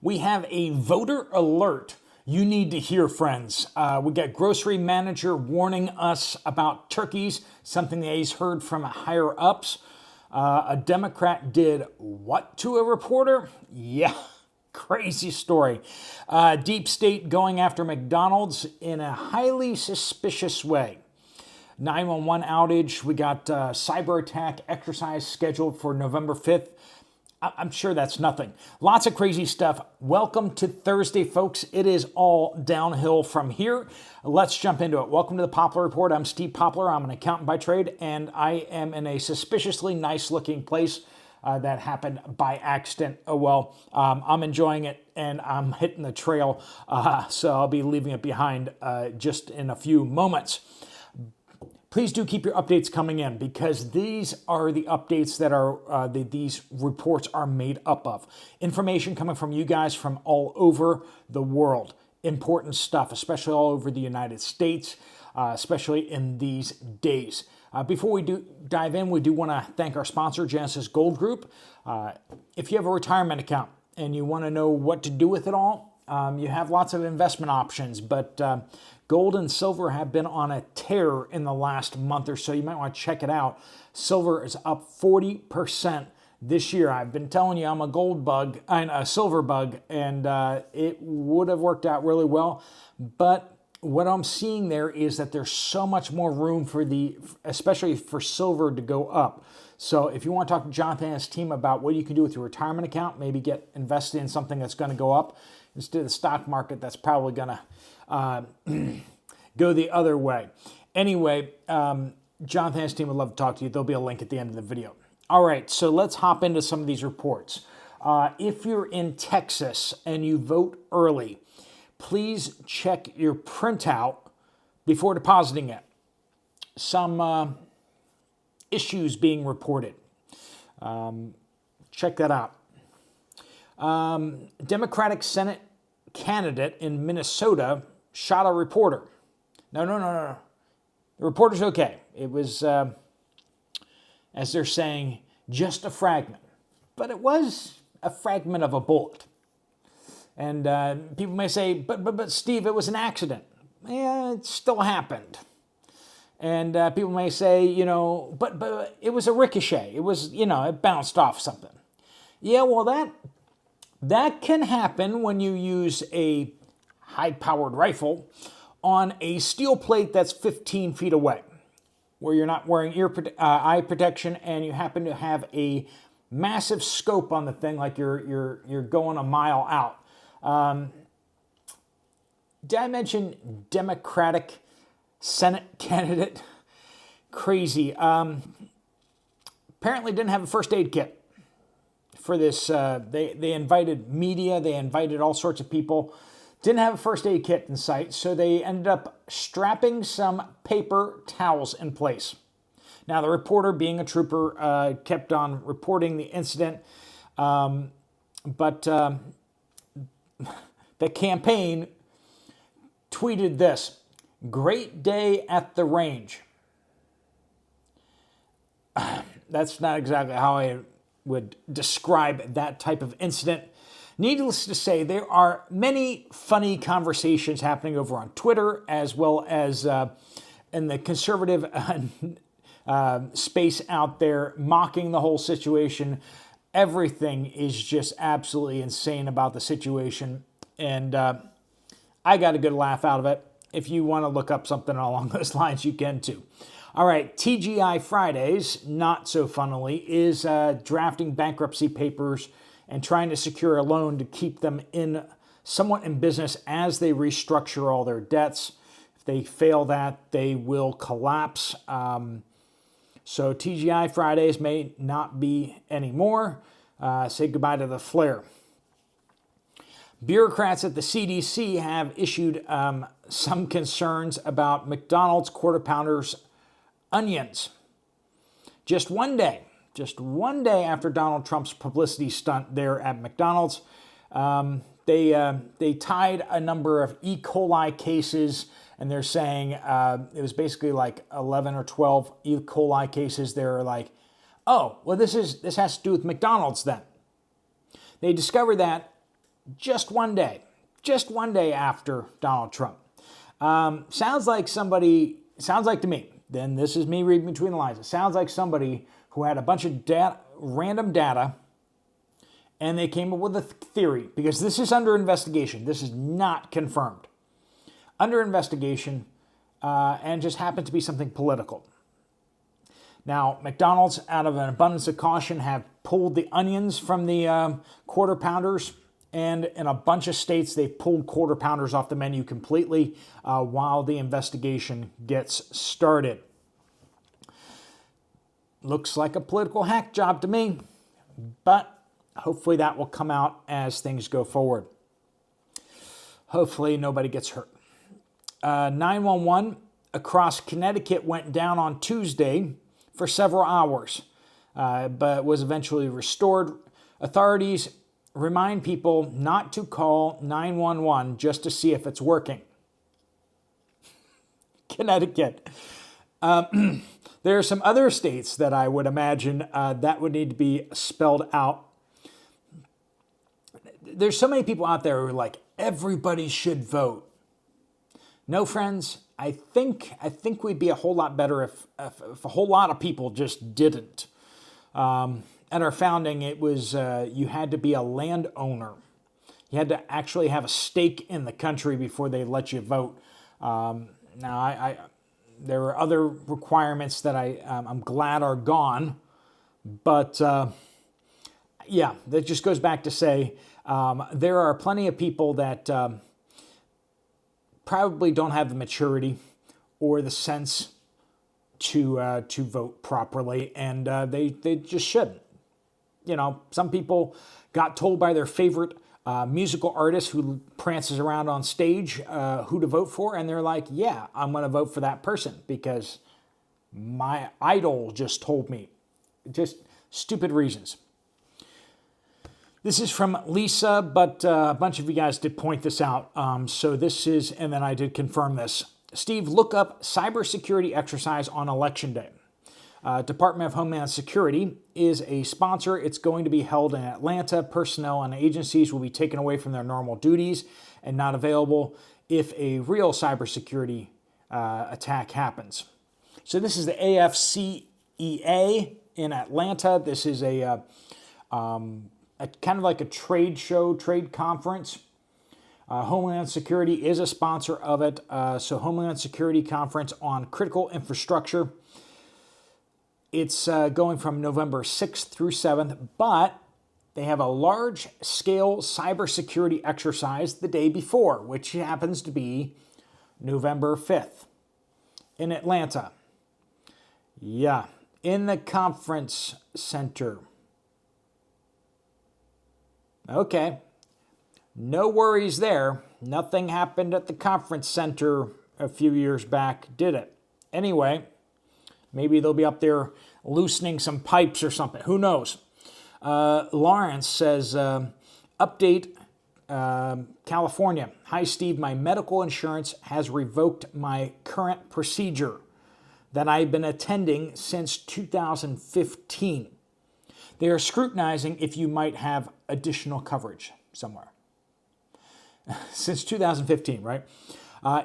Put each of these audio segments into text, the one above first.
We have a voter alert you need to hear, friends. We got grocery manager warning us about turkeys, something that he's heard from higher ups. A Democrat did what to a reporter? Yeah, crazy story. Deep state going after McDonald's in a highly suspicious way. 911 outage. We got cyber attack exercise scheduled for November 5th. I'm sure that's nothing. Lots of crazy stuff. Welcome to Thursday, folks. It is all downhill from here. Let's jump into it. Welcome to the Poplar Report. I'm Steve Poplar. I'm an accountant by trade, and I am in a suspiciously nice-looking place that happened by accident. Oh, well, I'm enjoying it, and I'm hitting the trail, so I'll be leaving it behind just in a few moments. Please do keep your updates coming in because these are the updates that are these reports are made up of. Information coming from you guys from all over the world. Important stuff, especially all over the United States, especially in these days. Before we do dive in, we do want to thank our sponsor, Genesis Gold Group. If you have a retirement account and you want to know what to do with it all, you have lots of investment options, but gold and silver have been on a tear in the last month or so. You might want to check it out. Silver is up 40% this year. I've been telling you I'm a gold bug and a silver bug, and it would have worked out really well. But what I'm seeing there is that there's so much more room for especially for silver to go up. So if you want to talk to Jonathan and his team about what you can do with your retirement account, maybe get invested in something that's going to go up instead of the stock market that's probably going to go the other way. Anyway, Jonathan and his team would love to talk to you. There'll be a link at the end of the video. All right, so let's hop into some of these reports. If you're in Texas and you vote early, please check your printout before depositing it. Some issues being reported. Check that out. Democratic Senate candidate in Minnesota shot a reporter. No. The reporter's okay. It was, as they're saying, just a fragment. But it was a fragment of a bullet. And people may say, but Steve, it was an accident. Yeah, it still happened. And people may say, but it was a ricochet. It was, it bounced off something. Yeah, well, that can happen when you use a high-powered rifle on a steel plate that's 15 feet away, where you're not wearing eye protection and you happen to have a massive scope on the thing, like you're going a mile out. Did I mention Democratic Senate candidate? Crazy. Apparently didn't have a first aid kit for this. They invited media, they invited all sorts of people. Didn't have a first aid kit in sight, so they ended up strapping some paper towels in place. Now, the reporter, being a trooper, kept on reporting the incident, but the campaign tweeted this: "Great day at the range." That's not exactly how I would describe that type of incident. Needless to say, there are many funny conversations happening over on Twitter, as well as in the conservative space out there, mocking the whole situation. Everything is just absolutely insane about the situation, and I got a good laugh out of it. If you want to look up something along those lines, you can too. All right, TGI Fridays, not so funnily, is drafting bankruptcy papers and trying to secure a loan to keep them somewhat in business as they restructure all their debts. If they fail that, they will collapse. So TGI Fridays may not be anymore. Say goodbye to the flair. Bureaucrats at the CDC have issued some concerns about McDonald's Quarter Pounders onions. Just one day after Donald Trump's publicity stunt there at McDonald's, they tied a number of E. coli cases, and they're saying it was basically like 11 or 12 E. coli cases. They're like, oh, well, this has to do with McDonald's then. They discovered that just one day after Donald Trump. Sounds like to me, then this is me reading between the lines, it sounds like somebody who had a bunch of random data, and they came up with a theory, because this is under investigation. This is not confirmed. Under investigation, and just happened to be something political. Now, McDonald's, out of an abundance of caution, have pulled the onions from the quarter pounders, and in a bunch of states, they've pulled quarter pounders off the menu completely while the investigation gets started. Looks like a political hack job to me, but hopefully that will come out as things go forward. Hopefully nobody gets hurt. 911 across Connecticut went down on Tuesday for several hours, but was eventually restored. Authorities remind people not to call 911 just to see if it's working. Connecticut. There are some other states that I would imagine that would need to be spelled out. There's so many people out there who are like, everybody should vote. No, friends, I think we'd be a whole lot better if a whole lot of people just didn't. At our founding, it was you had to be a landowner. You had to actually have a stake in the country before they let you vote. Now, there are other requirements that I'm glad are gone, but yeah, that just goes back to say there are plenty of people that probably don't have the maturity or the sense to vote properly, and they just shouldn't. You know, some people got told by their favorite musical artist who prances around on stage who to vote for, and they're like, yeah, I'm going to vote for that person because my idol just told me. Just stupid reasons. This is from Lisa, but a bunch of you guys did point this out. So this is, and then I did confirm this. Steve, look up cybersecurity exercise on Election Day. Department of Homeland Security is a sponsor. It's going to be held in Atlanta. Personnel and agencies will be taken away from their normal duties and not available if a real cybersecurity attack happens. So this is the AFCEA in Atlanta. This is a kind of like a trade show, trade conference. Homeland Security is a sponsor of it. So Homeland Security Conference on Critical Infrastructure. It's going from November 6th through 7th, but they have a large-scale cybersecurity exercise the day before, which happens to be November 5th in Atlanta. Yeah, in the conference center. Okay, no worries there. Nothing happened at the conference center a few years back, did it? Anyway, maybe they'll be up there loosening some pipes or something. Who knows? Lawrence says, update California. Hi, Steve. My medical insurance has revoked my current procedure that I've been attending since 2015. They are scrutinizing if you might have additional coverage somewhere. Since 2015, right?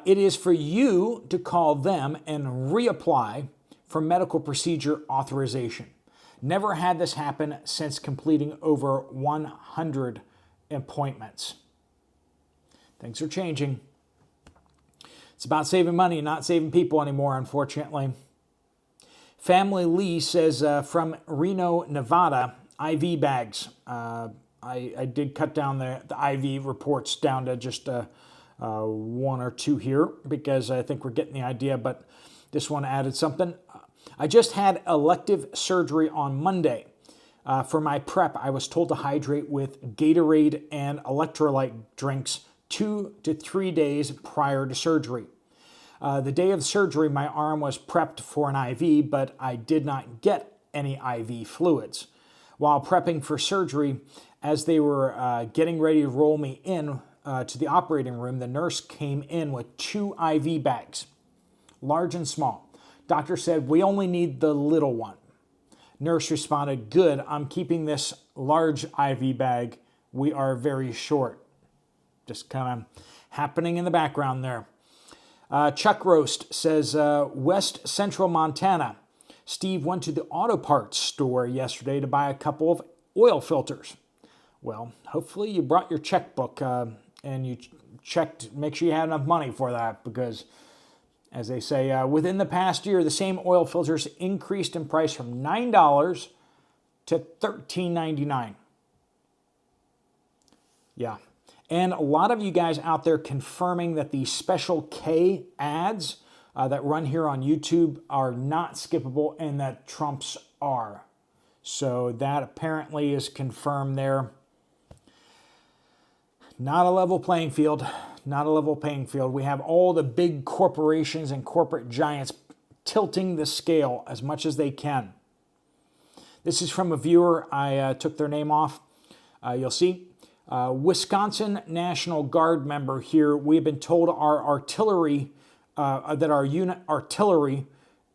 It is for you to call them and reapply for medical procedure authorization. Never had this happen since completing over 100 appointments. Things are changing. It's about saving money, not saving people anymore, unfortunately. Family Lee says from Reno, Nevada, IV bags. I did cut down the IV reports down to just one or two here because I think we're getting the idea, but this one added something. I just had elective surgery on Monday. For my prep, I was told to hydrate with Gatorade and electrolyte drinks 2 to 3 days prior to surgery. The day of surgery, my arm was prepped for an IV, but I did not get any IV fluids. While prepping for surgery, as they were getting ready to roll me in to the operating room, the nurse came in with 2 IV bags, large and small. Doctor said, we only need the little one. Nurse responded, good, I'm keeping this large IV bag. We are very short. just kind of happening in the background there. Chuck Roast says, West Central Montana. Steve went to the auto parts store yesterday to buy a couple of oil filters. Well, hopefully you brought your checkbook and you checked, make sure you had enough money for that, because as they say, within the past year, the same oil filters increased in price from $9 to $13.99. Yeah. And a lot of you guys out there confirming that the Special K ads that run here on YouTube are not skippable and that Trump's are. So that apparently is confirmed there. Not a level playing field. Not a level playing field. We have all the big corporations and corporate giants tilting the scale as much as they can. This is from a viewer. I took their name off. You'll see. Wisconsin National Guard member here. We've been told our artillery, that our unit artillery,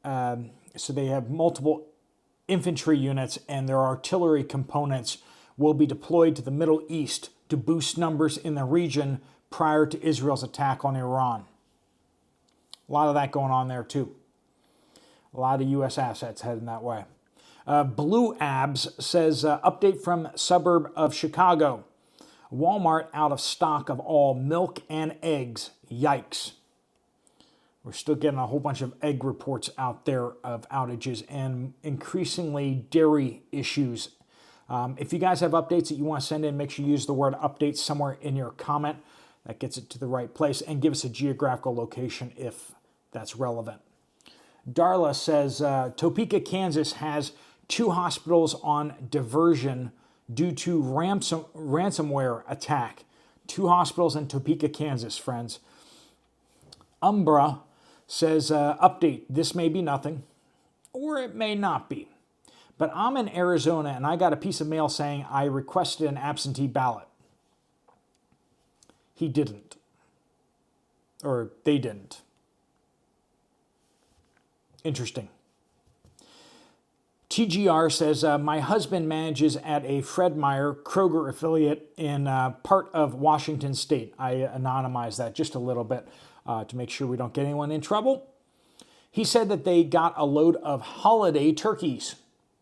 so they have multiple infantry units, and their artillery components will be deployed to the Middle East to boost numbers in the region prior to Israel's attack on Iran. A lot of that going on there too. A lot of U.S. assets heading that way. Blue Abs says, update from suburb of Chicago. Walmart out of stock of all milk and eggs. Yikes. We're still getting a whole bunch of egg reports out there of outages and increasingly dairy issues. If you guys have updates that you want to send in, make sure you use the word update somewhere in your comment. That gets it to the right place, and give us a geographical location if that's relevant. Darla says, Topeka, Kansas has 2 hospitals on diversion due to ransomware attack. 2 hospitals in Topeka, Kansas, friends. Umbra says, update, this may be nothing, or it may not be. But I'm in Arizona, and I got a piece of mail saying I requested an absentee ballot. He didn't. Or they didn't. Interesting. TGR says, my husband manages at a Fred Meyer Kroger affiliate in part of Washington State. I anonymized that just a little bit to make sure we don't get anyone in trouble. He said that they got a load of holiday turkeys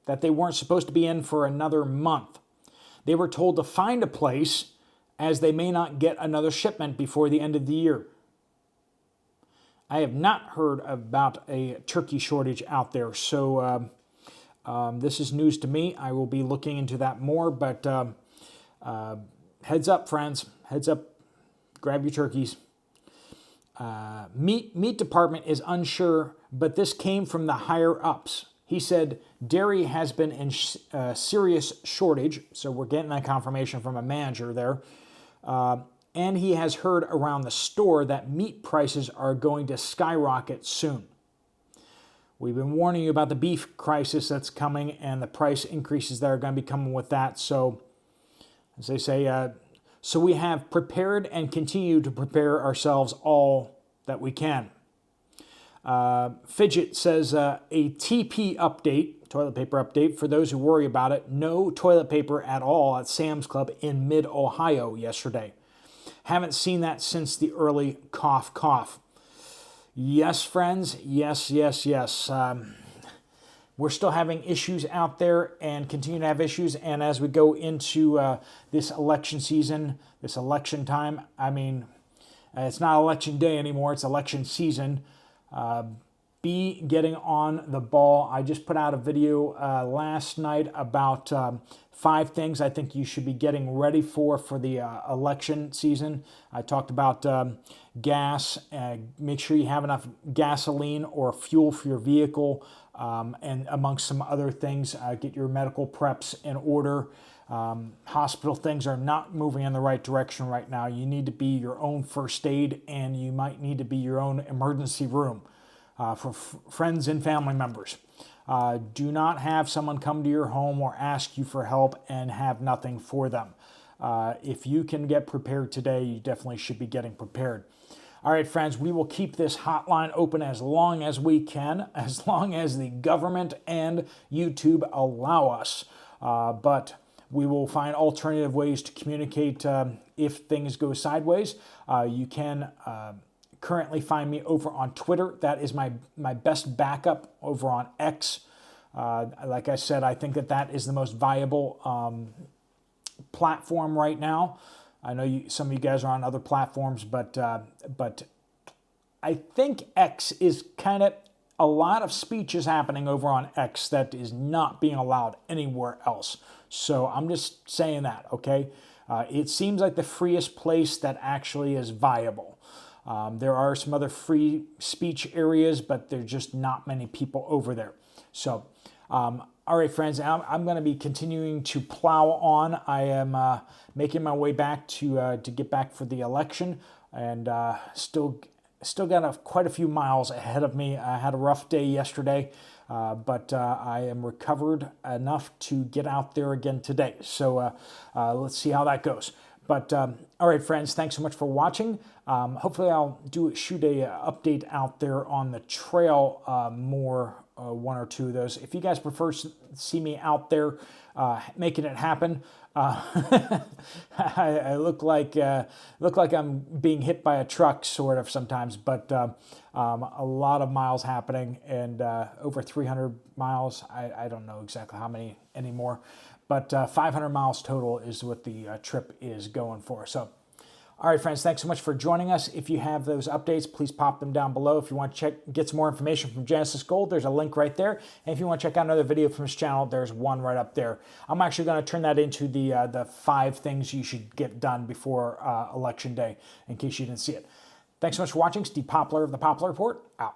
that they weren't supposed to be in for another month. They were told to find a place as they may not get another shipment before the end of the year. I have not heard about a turkey shortage out there, so this is news to me. I will be looking into that more, but heads up, friends. Heads up. Grab your turkeys. Meat department is unsure, but this came from the higher-ups. He said dairy has been in serious shortage, so we're getting that confirmation from a manager there. And he has heard around the store that meat prices are going to skyrocket soon. We've been warning you about the beef crisis that's coming and the price increases that are going to be coming with that. So, as they say, so we have prepared and continue to prepare ourselves all that we can. Fidget says, a TP update, toilet paper update, for those who worry about it. No toilet paper at all at Sam's Club in mid-Ohio yesterday. Haven't seen that since the early cough. Yes, friends. Yes. We're still having issues out there and continue to have issues. And as we go into this election season, this election time, I mean, it's not election day anymore. It's election season. Be getting on the ball. I just put out a video last night about 5 things I think you should be getting ready for the election season. I talked about gas. Make sure you have enough gasoline or fuel for your vehicle, and amongst some other things, get your medical preps in order. Hospital things are not moving in the right direction right now. You need to be your own first aid, and you might need to be your own emergency room for friends and family members. Do not have someone come to your home or ask you for help and have nothing for them. If you can get prepared today, you definitely should be getting prepared. All right, friends, we will keep this hotline open as long as we can, as long as the government and YouTube allow us. But we will find alternative ways to communicate if things go sideways. You can currently find me over on Twitter. That is my best backup over on X. Like I said, I think that is the most viable platform right now. I know some of you guys are on other platforms, but I think X is kind of, a lot of speech is happening over on X that is not being allowed anywhere else. So I'm just saying that, okay? It seems like the freest place that actually is viable. There are some other free speech areas, but there's just not many people over there. So, all right, friends, I'm going to be continuing to plow on. I am making my way back to get back for the election, and still got quite a few miles ahead of me. I had a rough day yesterday, but I am recovered enough to get out there again today. So let's see how that goes. But all right, friends, thanks so much for watching. Hopefully I'll shoot a update out there on the trail more, one or two of those. If you guys prefer to see me out there making it happen, I look like I'm being hit by a truck sort of sometimes, but a lot of miles happening, and over 300 miles. I don't know exactly how many anymore, but 500 miles total is what the trip is going for. So, all right, friends, thanks so much for joining us. If you have those updates, please pop them down below. If you want to get some more information from Genesis Gold, there's a link right there. And if you want to check out another video from his channel, there's one right up there. I'm actually going to turn that into the 5 things you should get done before Election Day, in case you didn't see it. Thanks so much for watching. Steve Poplar of the Poplar Report, out.